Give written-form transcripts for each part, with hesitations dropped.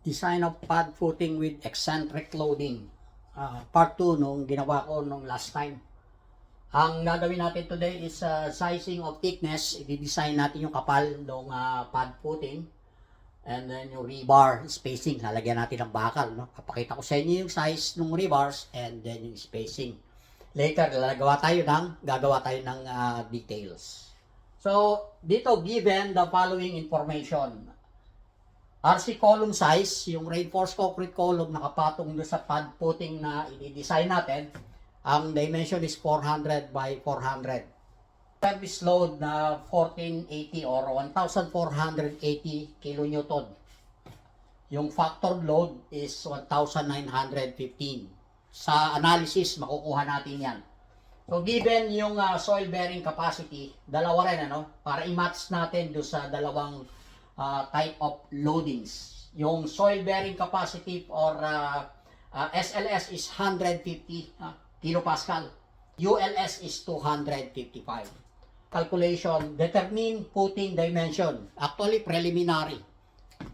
Design of pad footing with eccentric loading. Part 2 nung ginawa ko nung last time. Ang gagawin natin today is sizing of thickness. I-design natin yung kapal ng pad footing. And then yung rebar spacing. Lalagyan natin ng bakal. No? Papakita ko sa inyo yung size ng rebars and then yung spacing. Later, gagawa tayo ng details. So, dito given the following information. RC column size, yung reinforced concrete column nakapatong doon sa pad footing na i-design natin. Ang dimension is 400 by 400. Service load na 1480 or 1480 kilonewton. Yung factor load is 1915. Sa analysis, makukuha natin yan. So, given yung soil bearing capacity, dalawa rin, para i-match natin doon sa dalawang type of loadings. Yung soil bearing capacity or SLS is 150 kilopascal. ULS is 255. Calculation, determine footing dimension. Actually, preliminary.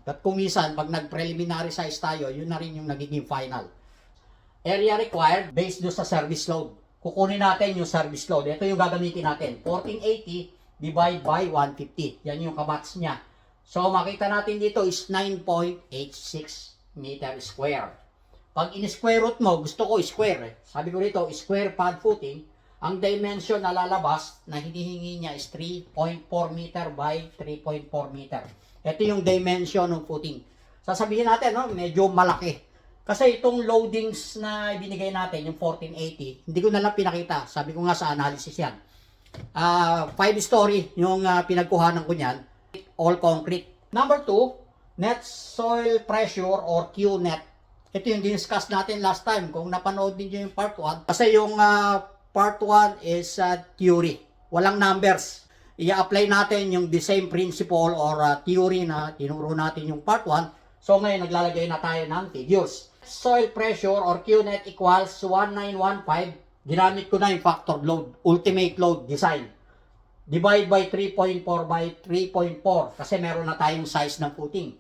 At kung minsan, pag nag-preliminary size tayo, yun na rin yung nagiging final. Area required based doon sa service load. Kukunin natin yung service load. Ito yung gagamitin natin. 1480 divide by 150. Yan yung kamatch niya. So, makita natin dito is 9.86 meter square. Pag in-square root mo, gusto ko square. Sabi ko dito, square pad footing. Ang dimension na lalabas na hinihingi niya is 3.4 meter by 3.4 meter. Ito yung dimension ng footing. Sasabihin natin, medyo malaki. Kasi itong loadings na ibinigay natin, yung 1480, hindi ko na lang pinakita. Sabi ko nga sa analysis yan. 5-story yung pinagkuhanan ko niyan. All concrete. Number 2, net soil pressure or QNet. Ito yung discuss natin last time. Kung napanood din yung part 1. Kasi yung part 1 is theory. Walang numbers. I-apply natin yung the same principle or theory na tinuro natin yung part 1. So ngayon naglalagay na tayo ng figures. Soil pressure or QNet equals 1915. Ginamit ko na yung factor load, ultimate load design. Divide by 3.4 by 3.4 kasi meron na tayong size ng footing.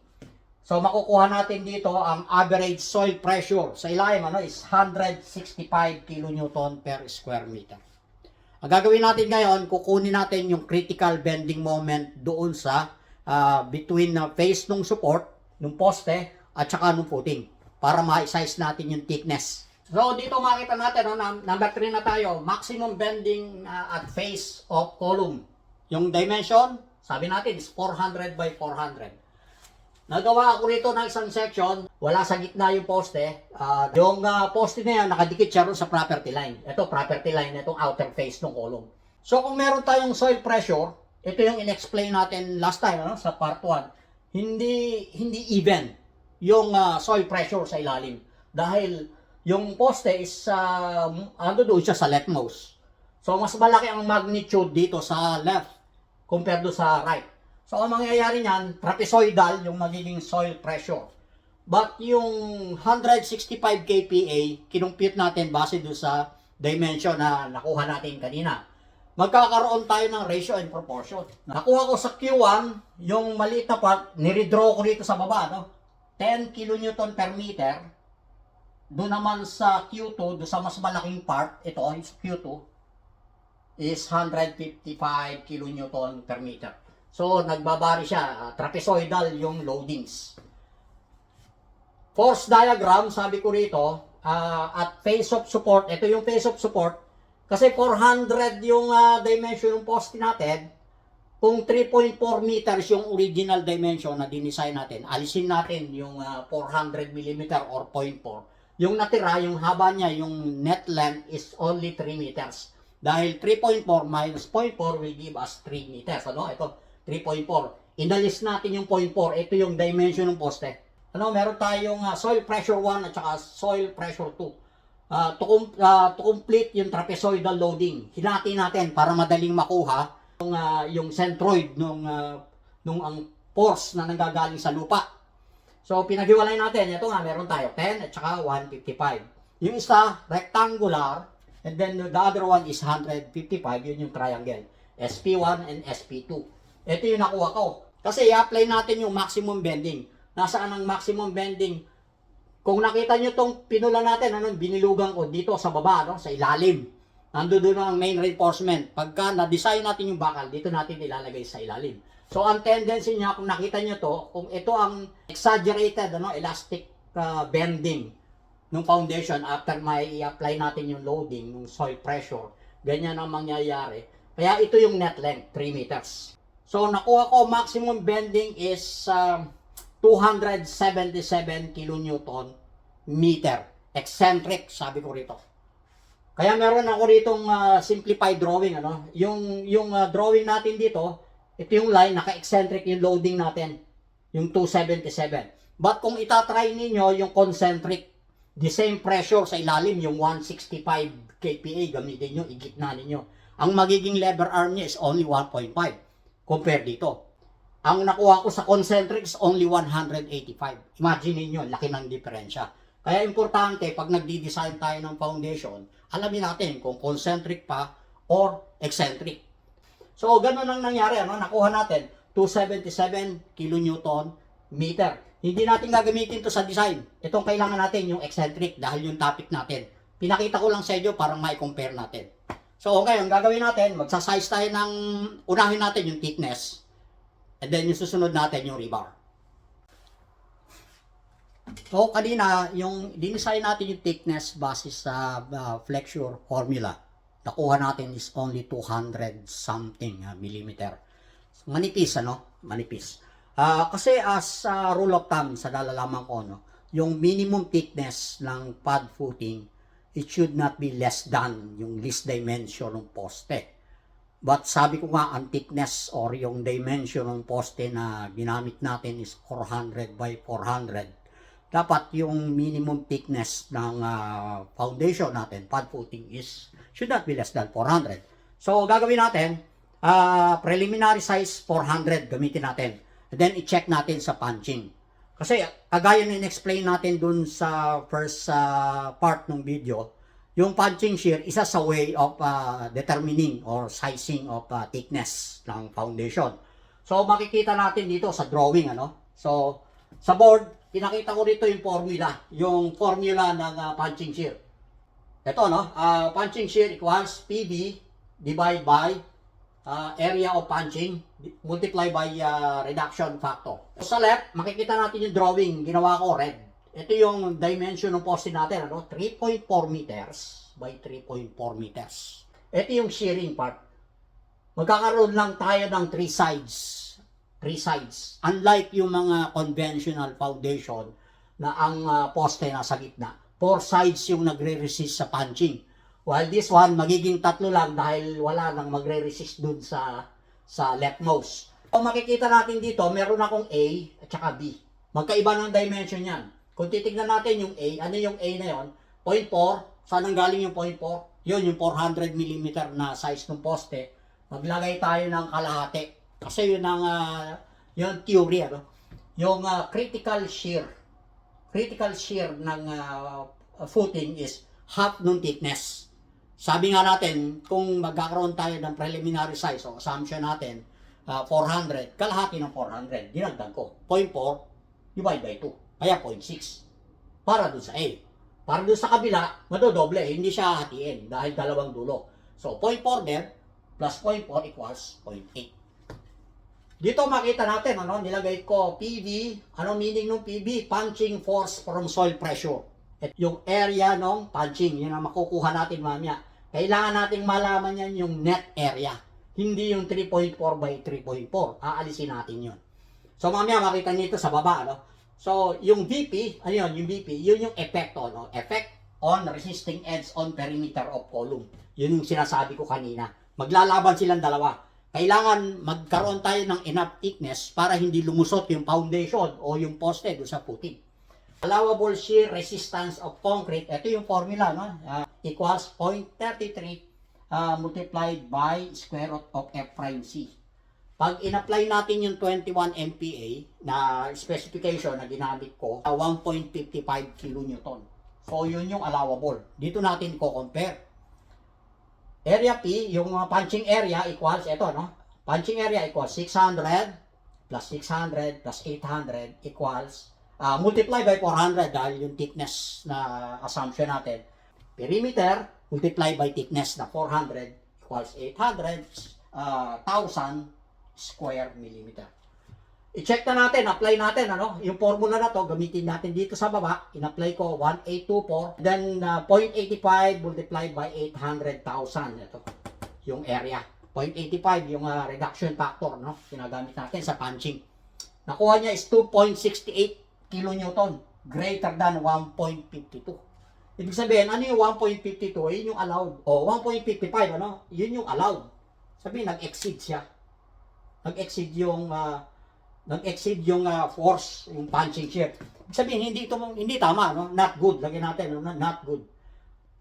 So makukuha natin dito ang average soil pressure sa ilalim is 165 kilonewton per square meter. Ang gagawin natin ngayon, kukunin natin yung critical bending moment doon sa between face ng support, ng poste at saka ng footing para ma-size natin yung thickness. So, dito makita natin, number 3 na tayo, maximum bending at face of column. Yung dimension, sabi natin, is 400 by 400. Nagawa ako rito ng isang section, wala sa gitna yung poste. Yung poste na yan, nakadikit siya ron sa property line. Ito, property line, itong outer face ng column. So, kung meron tayong soil pressure, ito yung in-explain natin last time, sa part 1. Hindi even yung soil pressure sa ilalim. Dahil yung poste is doon siya sa leftmost. So, mas malaki ang magnitude dito sa left compared do sa right. So, ang mangyayari niyan, trapezoidal yung magiging soil pressure. But yung 165 kPa, kinumpute natin base doon sa dimension na nakuha natin kanina. Magkakaroon tayo ng ratio and proportion. Nakuha ko sa Q1, yung maliit na part, niredraw ko dito sa baba, 10 kN per meter. Doon naman sa Q2, doon sa mas malaking part, ito is Q2, is 155 kN per meter. So, nagbabari siya, trapezoidal yung loadings. Force diagram, sabi ko rito, at face of support, ito yung face of support, kasi 400 yung dimension ng poste natin, kung 3.4 meters yung original dimension na dinisign natin, alisin natin yung 400 mm or 0.4. Yung natira, yung haba niya, yung net length is only 3 meters. Dahil 3.4 minus 0.4 will give us 3 meters. Ito, 3.4. Inalis natin yung 0.4. Ito yung dimension ng poste. Meron tayong soil pressure 1 at saka soil pressure 2. To complete yung trapezoidal loading, hinati natin para madaling makuha yung centroid nung ang force na nanggagaling sa lupa. So, pinaghiwalay natin. Ito meron tayo 10 at saka 155. Yung isa, rectangular, and then the other one is 155. Yun yung triangle. SP1 and SP2. Ito yung nakuha ko. Kasi i-apply natin yung maximum bending. nasaan ang maximum bending. Kung nakita nyo tong pinula natin, binilugan ko dito sa baba, sa ilalim. Nandoon ang main reinforcement. Pagka na-design natin yung bakal, dito natin ilalagay sa ilalim. So, ang tendency niya, kung nakita nyo to, kung ito ang exaggerated, elastic bending ng foundation after may i-apply natin yung loading, ng soil pressure, ganyan ang mangyayari. Kaya ito yung net length, 3 meters. So, nakuha ko, maximum bending is 277 kilonewton meter. Eccentric, sabi ko rito. Kaya meron ako ditong simplified drawing. Yung drawing natin dito, ito yung line, naka-eccentric yung loading natin. Yung 277. But kung itatry ninyo yung concentric, the same pressure sa ilalim, yung 165 kPa, gamitin nyo, igitna ninyo. Ang magiging lever arm niya is only 1.5 compare dito. Ang nakuha ko sa concentric is only 185. Imagine niyo, laki ng diferensya. Kaya importante, pag nagdi-design tayo ng foundation, alamin natin kung concentric pa or eccentric. So, ganun ang nangyari. Nakuha natin 277 kilonewton meter. Hindi natin gagamitin to sa design. Itong kailangan natin, yung eccentric, dahil yung topic natin. Pinakita ko lang sa inyo para ma-compare natin. So, okay, ang gagawin natin, magsasize tayo ng, unahin natin yung thickness. And then, yung susunod natin, yung rebar. So, kanina, yung dinesign natin yung thickness base sa flexure formula. Nakuha natin is only 200 something millimeter. So, manipis, Manipis. Kasi as rule of thumb, sa nalalaman ko, yung minimum thickness ng pad footing, it should not be less than yung least dimension ng poste. But sabi ko nga, ang thickness or yung dimension ng poste na ginamit natin is 400 by 400. Dapat yung minimum thickness ng foundation natin, pad footing, should not be less than 400. So, gagawin natin, preliminary size 400 gamitin natin. And then, i-check natin sa punching. Kasi, kagaya na in-explain natin dun sa first part ng video, yung punching shear, isa sa way of determining or sizing of thickness ng foundation. So, makikita natin dito sa drawing, So, sa board, pinakita ko dito yung formula ng punching shear. Ito, punching shear equals PB divided by area of punching multiply by reduction factor. Sa left, makikita natin yung drawing, ginawa ko red. Ito yung dimension ng poste natin, 3.4 meters by 3.4 meters. Ito yung shearing part. Magkakaroon lang tayo ng 3 sides. 3 sides. Unlike yung mga conventional foundation na ang poste nasa gitna. 4 sides yung nagre-resist sa punching. While this one, magiging 3 lang dahil wala nang magre-resist dun sa leftmost. Kung makikita natin dito, meron akong A at saka B. Magkaiba ng dimension yan. Kung titignan natin yung A, ano yung A na yon? 0.4. Saan ang galing yung 0.4? Yun, yung 400 mm na size ng poste. Maglagay tayo ng kalahati. Kasi yun ang yung theory, yung critical shear ng footing is half ng thickness. Sabi nga natin, kung magkakaroon tayo ng preliminary size o assumption natin, 400, kalahati ng 400, dinagdag ko, 0.4 divide by 2, kaya 0.6. Para dun sa A. Para dun sa kabila, madodoble, hindi siya hatiin dahil dalawang dulo. So, 0.4 din, plus 0.4 equals 0.8. Dito makita natin, nilagay ko PV, anong meaning ng PV? Punching force from soil pressure. At yung area ng punching, yun ang makukuha natin mamaya. Kailangan nating malaman yan yung net area. Hindi yung 3.4 by 3.4. Aalisin natin yun. So mamaya makita nito sa baba. So yung VP, yung VP, yun yung epekto. Effect on resisting edge on perimeter of column. Yun yung sinasabi ko kanina. Maglalaban silang dalawa. Kailangan magkaroon tayo ng enough thickness para hindi lumusot yung foundation o yung poste doon sa footing. Allowable shear resistance of concrete, ito yung formula, equals 0.33 multiplied by square root of F prime C. Pag in-apply natin yung 21 MPa na specification na ginamit ko, 1.55 kilonewton. So, yun yung allowable. Dito natin ko-compare. Area P, yung punching area equals, ito, punching area equals 650 plus 600 plus 800 equals multiply by 400 dahil yung thickness na assumption natin. Perimeter multiply by thickness na 400 equals 800 1,000 square millimeter. I-check na natin, apply natin, ano, yung formula na to, gamitin natin dito sa baba, in-apply ko 1824, then 0.85 multiplied by 800,000, ito, yung area. 0.85 yung reduction factor, no, ginagamit natin sa punching. Nakuha niya is 2.68 kilonewton, greater than 1.52. Ibig sabihin, ano yung 1.52? Yun yung allowed. O, 1.55, ano, yun yung allowed. Sabihin, nag-exceed siya. Nag-exceed yung force, yung punching shear. Sabihin, hindi tama, no? Not good. Lagyan natin, no? Not good.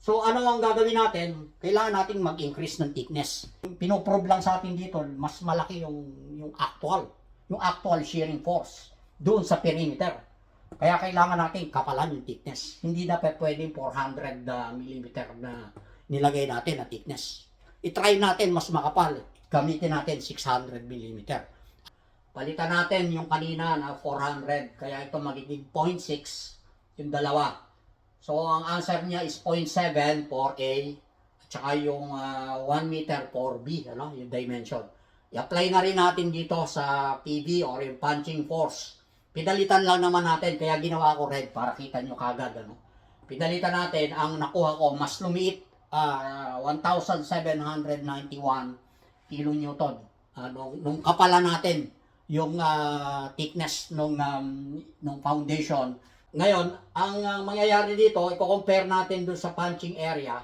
So, ano ang gagawin natin? Kailangan natin mag-increase ng thickness. Pinoprove lang sa atin dito, mas malaki yung actual shearing force doon sa perimeter. Kaya kailangan natin kapalan yung thickness. Hindi na pwedeng 400 mm na nilagay natin na thickness. I-try natin mas makapal. Gamitin natin 600 mm. Palitan natin yung kanina na 400, kaya ito magiging 0.6 yung dalawa. So, ang answer niya is 0.7 for A, at saka yung 1 meter for B, ano, yung dimension. I-apply na rin natin dito sa PV or yung punching force. Pinalitan lang naman natin, kaya ginawa ko red para kita nyo kagad. Ano. Pinalitan natin, ang nakuha ko, mas lumiit, 1,791 kilonewton. Nung kapalan natin, yung thickness nung foundation. Ngayon, ang mangyayari dito, i-compare natin dun sa punching area.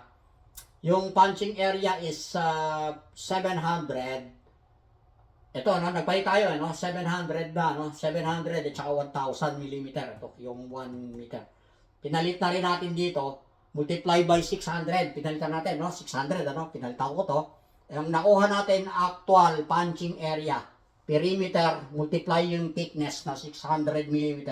Yung punching area is 700. Ito, no, nagpalit tayo, no? 700 na, no? 700 at saka 1,000 mm. Ito, yung 1 meter. Pinalit na rin natin dito, multiply by 600. Pinalitan natin, no? 600, ano? Pinalitan ko to. Yung nakuha natin, actual punching area. Perimeter, multiply yung thickness na 600 mm.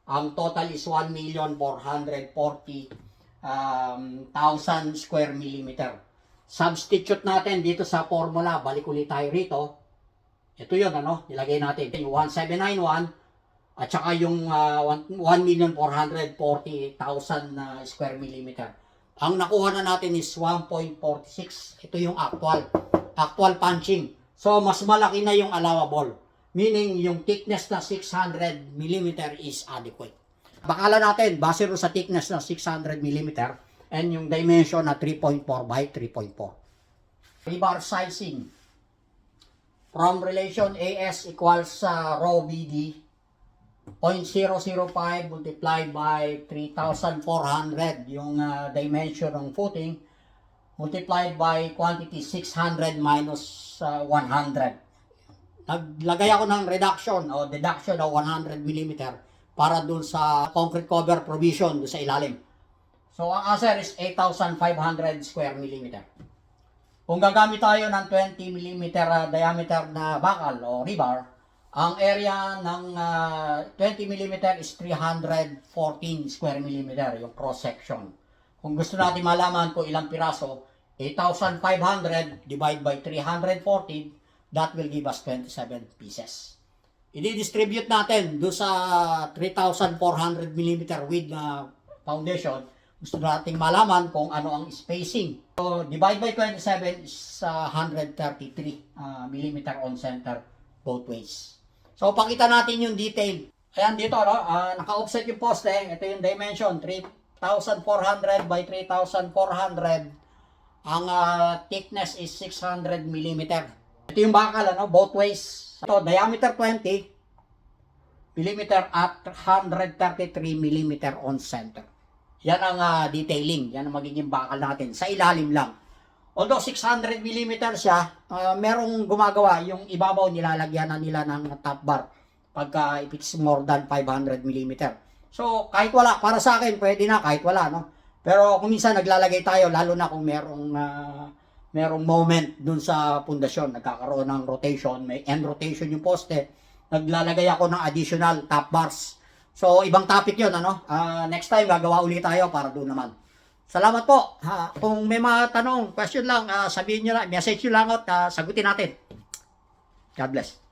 Ang total is 1,440,000 square millimeter. Substitute natin dito sa formula. Balik ulit tayo rito. Ito yun, ano? Nilagay natin. Yung 1791 at saka yung 1,440,000 square millimeter. Ang nakuha na natin is 1.46. Ito yung actual punching. So, mas malaki na yung allowable. Meaning, yung thickness na 600 mm is adequate. Bakala natin, base rin sa thickness na 600 mm and yung dimension na 3.4 by 3.4. Rebar sizing. From relation AS equals rho BD, 0.005 multiplied by 3,400 yung dimension ng footing, multiplied by quantity 600 minus 100. Naglagay ako ng reduction o deduction of 100 mm para dun sa concrete cover provision dun sa ilalim. So, ang answer is 8,500 square millimeter. Kung gagamit tayo ng 20 mm diameter na bakal o rebar, ang area ng 20 mm is 314 square millimeter, yung cross section. Kung gusto natin malaman kung ilang piraso, 8,500 divided by 314, that will give us 27 pieces. I-distribute natin doon sa 3,400 mm width na foundation. Gusto nating malaman kung ano ang spacing. So, divide by 27 is 133 mm on center both ways. So, pakita natin yung detail. Ayan dito, no? Naka-offset yung poste. Ito yung dimension, 3,400 by 3,400. Ang thickness is 600 mm. Ito yung bakal, ano? Both ways. Ito, diameter 20 mm at 133 mm on center. Yan ang detailing. Yan ang magiging bakal natin. Sa ilalim lang. Although 600 mm siya, merong gumagawa. Yung ibabaw nilalagyan na nila ng top bar. Pagka if it's more than 500 mm. So, kahit wala. Para sa akin, pwede na kahit wala. No? Pero kung minsan naglalagay tayo, lalo na kung merong moment dun sa pundasyon. Nagkakaroon ng rotation. May end rotation yung poste. Naglalagay ako ng additional top bars. So, ibang topic yun, ano? Next time, gagawa ulit tayo para doon naman. Salamat po. Kung may mga tanong, question lang, sabihin nyo lang, message nyo lang at sagutin natin. God bless.